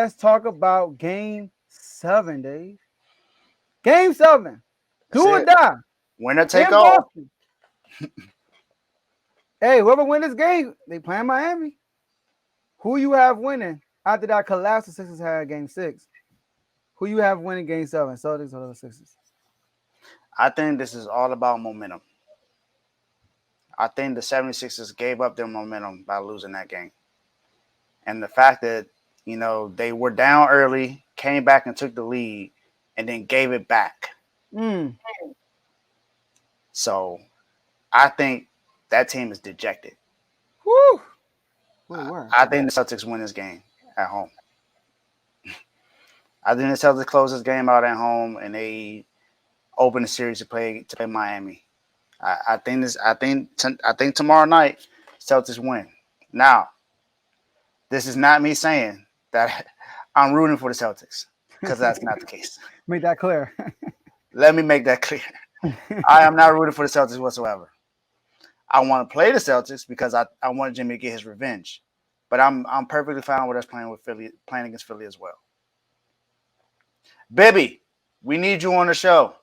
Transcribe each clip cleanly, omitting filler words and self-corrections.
Let's talk about Game 7, Dave. Game 7. That's Do or it. die Winner take in all. Boston. Hey, whoever win this game, they play in Miami. Who you have winning after that collapse the Sixers had Game 6? Who you have winning Game 7? Celtics or the Sixers? I think this is all about momentum. I think the 76ers gave up their momentum by losing that game. And the fact that, they were down early, came back and took the lead, and then gave it back. Mm. So I think that team is dejected. Whew. Good word. I think the Celtics win this game at home. I think the Celtics close this game out at home and they open the series to play Miami. I think tomorrow night Celtics win. Now, this is not me saying that I'm rooting for the Celtics because that's not the case. Make that clear. Let me make that clear. I am not rooting for the Celtics whatsoever. I want to play the Celtics because I want Jimmy to get his revenge. But I'm perfectly fine with us playing against Philly as well. Bibby, we need you on the show.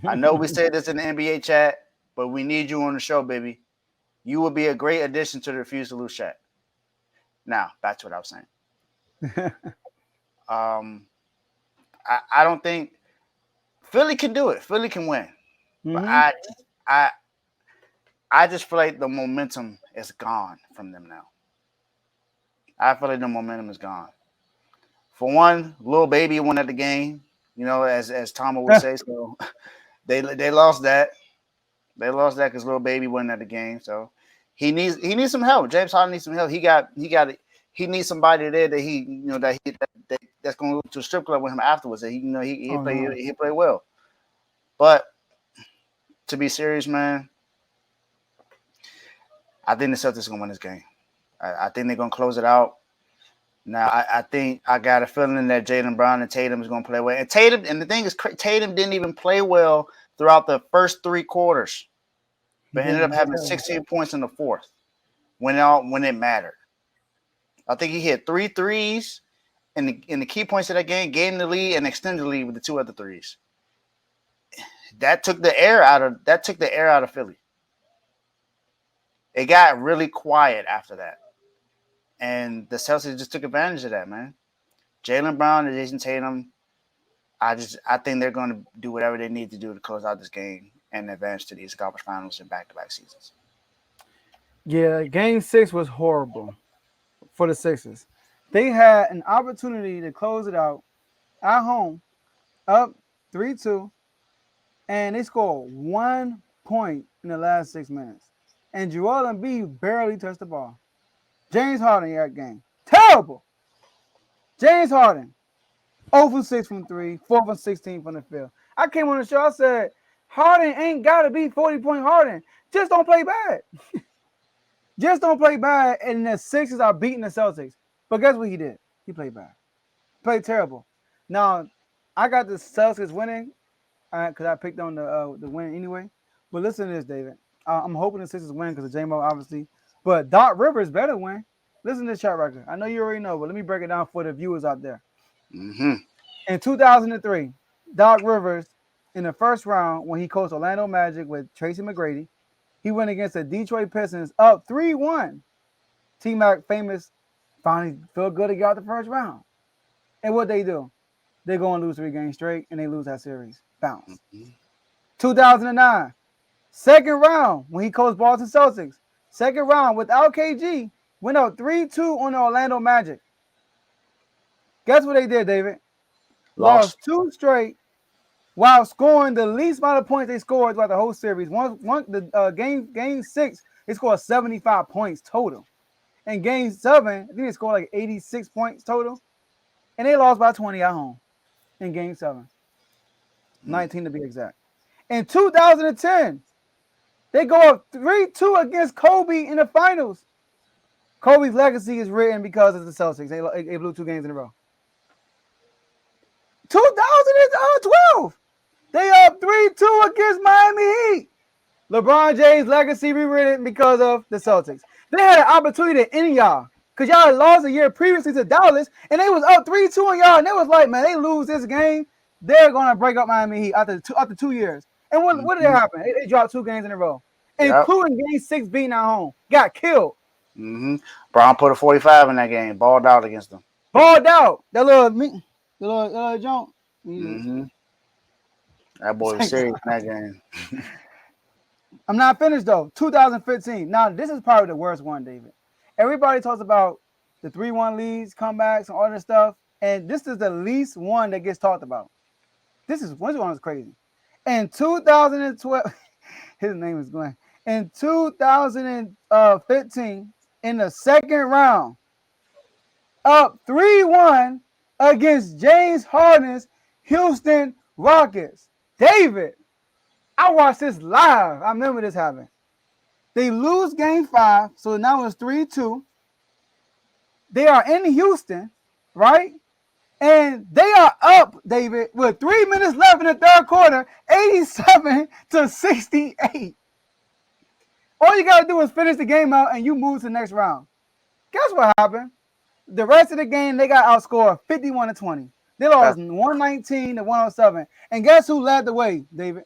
I know we said this in the NBA chat, but we need you on the show, baby. You would be a great addition to the Refuse to Lose chat. Now, back to what I was saying. I don't think Philly can do it. Philly can win. But Mhm. I I just feel like the momentum is gone from them now. I feel like the momentum is gone. For one, little baby won at the game, as Tomo would say. So they lost that. They lost that because little baby won at the game. So he needs some help. James Harden needs some help. He needs somebody there that that's going to go to a strip club with him afterwards. That he Oh no. play well. But to be serious, man, I think the Celtics are going to win this game. I think they're going to close it out. Now, I think I got a feeling that Jaylen Brown and Tatum is going to play well. And the thing is, Tatum didn't even play well throughout the first three quarters, He but ended didn't. up He was having terrible. 16 points in the fourth when it mattered. I think he hit three threes in the key points of that game, gave him the lead, and extended the lead with the two other threes. That took the air out of Philly. It got really quiet after that, and the Celtics just took advantage of that, man. Jaylen Brown and Jason Tatum. I think they're going to do whatever they need to do to close out this game and advance to these conference finals in back-to-back seasons. Yeah, Game 6 was horrible for the Sixers. They had an opportunity to close it out at home, up 3-2, and they scored 1 point in the last 6 minutes. And Joel Embiid barely touched the ball. James Harden that game. Terrible. James Harden, 0 for 6 from 3, 4 for 16 from the field. I came on the show, I said, Harden ain't got to be 40-point Harden. Just don't play bad. Just don't play bad, and the Sixers are beating the Celtics. But guess what he did? He played bad. Played terrible. Now, I got the Celtics winning because I picked on the win anyway. But listen to this, David. I'm hoping the Sixers win because of J-Mo, obviously. But Doc Rivers better win. Listen to this chat record. I know you already know, but let me break it down for the viewers out there. Mm-hmm. In 2003, Doc Rivers, in the first round, when he coached Orlando Magic with Tracy McGrady, he went against the Detroit Pistons up 3-1. T-Mac famous finally feel good to get out the first round. And what they do? They go and lose 3 games straight, and they lose that series. Bounce. 2009, second round, when he coached Boston Celtics. Second round without KG, went up 3-2 on the Orlando Magic. Guess what they did, David? Lost. Lost 2 straight while scoring the least amount of points they scored throughout the whole series. Game 6, they scored 75 points total. In game 7, I think they scored like 86 points total. And they lost by 20 at home in game 7. 19 to be exact. In 2010, they go up 3-2 against Kobe in the finals. Kobe's legacy is written because of the Celtics. They blew 2 games in a row. 2012, they up 3-2 against Miami Heat. LeBron James' legacy rewritten because of the Celtics. They had an opportunity to end y'all. Because y'all had lost a year previously to Dallas, and they was up 3-2 on y'all, and they was like, man, they lose this game, they're gonna break up Miami Heat after 2 years. And what did Mm-hmm. happen? They dropped 2 games in a row, Yep. including Game 6 beating at home. Got killed. Mm-hmm. Brown put a 45 in that game. Balled out against them. Balled out. That little jump. Mm-hmm. That boy was serious in that game. I'm not finished though. 2015. Now this is probably the worst one, David. Everybody talks about the 3-1 leads, comebacks, and all this stuff, and this is the least one that gets talked about. This one is crazy. In 2012, his name is Glenn. In 2015, in the second round, up 3-1 against James Harden's Houston Rockets. David, I watched this live. I remember this happening. They lose game 5, so now it's 3-2. They are in Houston, right? And they are up, David, with 3 minutes left in the third quarter, 87-68. All you got to do is finish the game out and you move to the next round. Guess what happened? The rest of the game, they got outscored 51-20. They lost 119-107. And guess who led the way, David?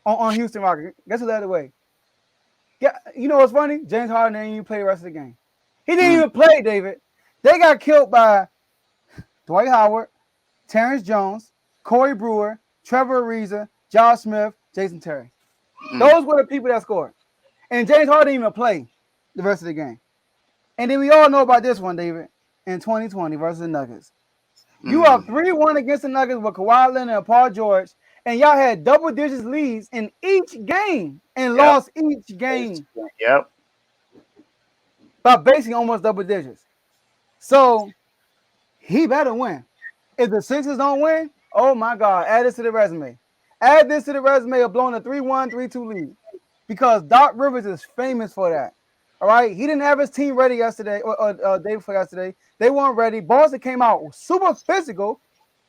On Houston Rockets. Guess who led the way? You know what's funny? James Harden didn't even play the rest of the game. He didn't even play, David. They got killed by Dwight Howard, Terrence Jones, Corey Brewer, Trevor Ariza, Josh Smith, Jason Terry. Those were the people that scored. And James Harden didn't even play the rest of the game. And then we all know about this one, David, in 2020 versus the Nuggets. You up 3-1 against the Nuggets with Kawhi Leonard and Paul George, and y'all had double digits leads in each game and lost each game. Yep. By basically almost double digits. So he better win. If the Sixers don't win, oh my God, add this to the resume. Add this to the resume of blowing a 3-1, 3-2 lead. Because Doc Rivers is famous for that. All right? He didn't have his team ready yesterday, or day before yesterday. They weren't ready. Boston came out super physical,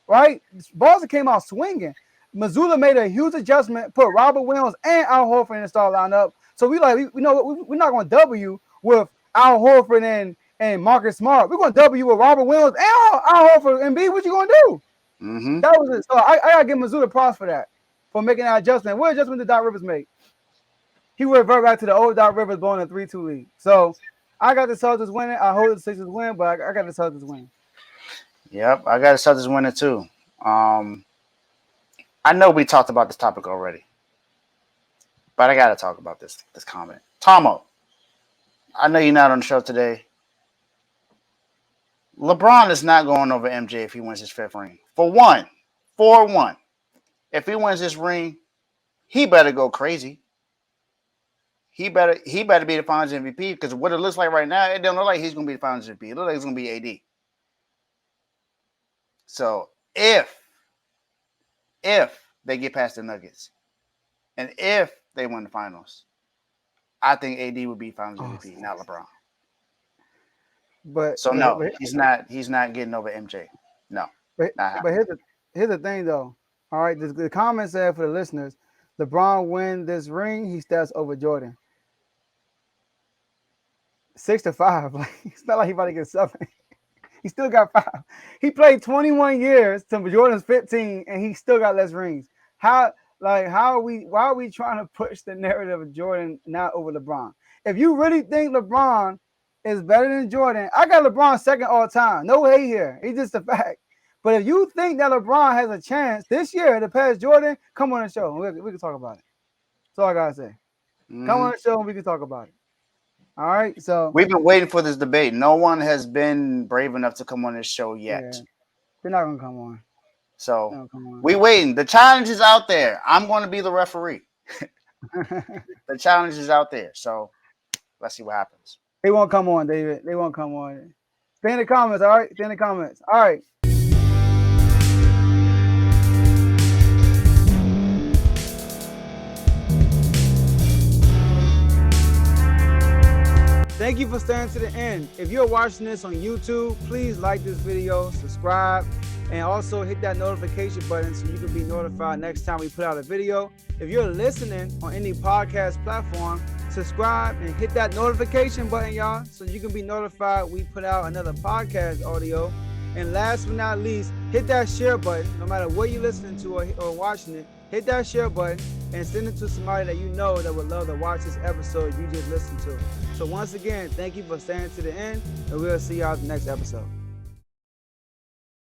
right? Boston came out swinging. Missoula made a huge adjustment, put Robert Williams and Al Horford in the start lineup. So we know we're not going to W with Al Horford and Marcus Smart. We're going to W with Robert Williams and Al Horford. And B, what you going to do? Mm-hmm. That was it. So I got to give Missoula props for that, for making that adjustment. What adjustment did Doc Rivers make? He would revert back to the old Doc Rivers blowing a 3-2 lead. So I got the Celtics winning. I hope the Sixers win, but I got the Celtics winning. Yep, I got the Celtics winning too. I know we talked about this topic already, but I got to talk about this comment. Tomo, I know you're not on the show today. LeBron is not going over MJ if he wins his 5th ring. For one, if he wins this ring, he better go crazy. He better be the Finals MVP, because what it looks like right now, it don't look like he's going to be the Finals MVP. It looks like it's going to be AD. So if they get past the Nuggets, and if they win the Finals, I think AD would be Finals MVP, not LeBron. But he's not getting over MJ. No. But here's the thing though. All right, the comment said for the listeners, LeBron win this ring, he steps over Jordan. 6-5. Like, it's not like he about to get 7. He still got 5. He played 21 years to Jordan's 15, and he still got less rings. Why are we trying to push the narrative of Jordan not over LeBron? If you really think LeBron is better than Jordan, I got LeBron second all time. No hate here. It's just a fact. But if you think that LeBron has a chance this year to pass Jordan, come on the show. We can talk about it. That's all I got to say. Come on the show and we can talk about it. All right, so we've been waiting for this debate. No one has been brave enough to come on this show yet. Yeah, they're not gonna come on. So we waiting. The challenge is out there. I'm going to be the referee. The challenge is out there. So let's see what happens. They won't come on, David. They won't come on. Stay in the comments, all right? Stay in the comments. All right. Thank you for staying to the end. If you're watching this on YouTube, please like this video, subscribe, and also hit that notification button so you can be notified next time we put out a video. If you're listening on any podcast platform, subscribe, and hit that notification button, y'all, so you can be notified we put out another podcast audio. And last but not least, hit that share button. No matter what you're listening to or watching it, hit that share button and send it to somebody that you know that would love to watch this episode you just listened to. So once again, thank you for staying to the end, and we'll see y'all at the next episode.